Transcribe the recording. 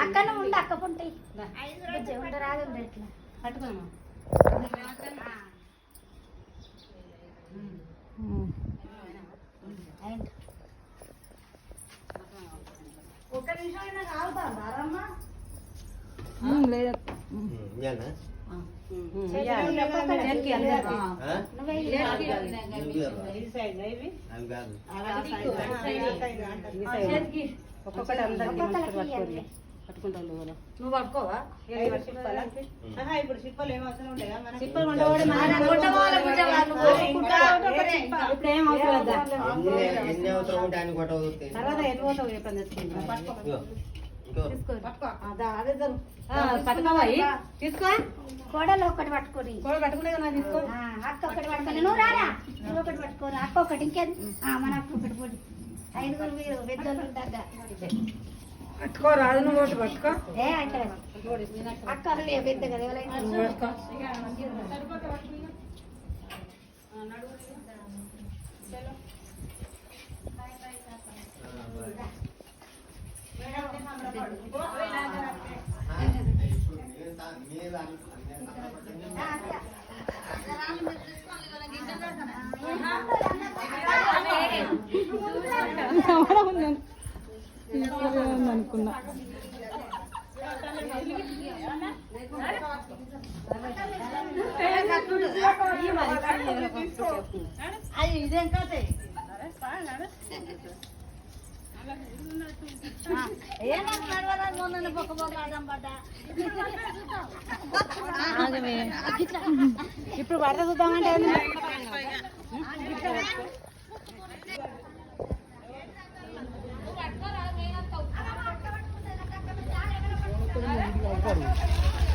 అక్కనే ఉండి అక్క పుంటాయి ఉండరాదు ఉండే ఎట్లా పట్టుకోమా ఒక్క నిమిషం అయినా కావుతారమ్మా లేదా ఒక్కొక్కటి అందరికి పట్టుకుంటాను నువ్వు పట్టుకోవా ఇప్పుడు సిప్పలు ఏం అవసరం ఉంటాయా సిప్పలు ఇప్పుడు ఏం అవసరం తర్వాత ఎన్ని పోతావు చెప్పండి పట్టుకోవాలి తీసుకో కోడలు ఒకటి పట్టుకోని కూడా పట్టుకునే తీసుకో అక్క ఒకటి పట్టుకొని నువ్వు రారా నువ్వు ఒకటి పట్టుకోరు అక్క ఒకటి ఇంకేది మన అక్క ఒకటి పొడి 5 మీరు పెద్దోళ్ళు ఉంటాగా పట్టుకో రాదు నువ్వు ఒకటి పట్టుకో ఏ అక్కడ అక్క పెద్ద కదా ఎవరైనా అనుకున్నా అది ఇదేం కథ ఇప్పుడు పడత చూద్దామంటే పట్టుకోరా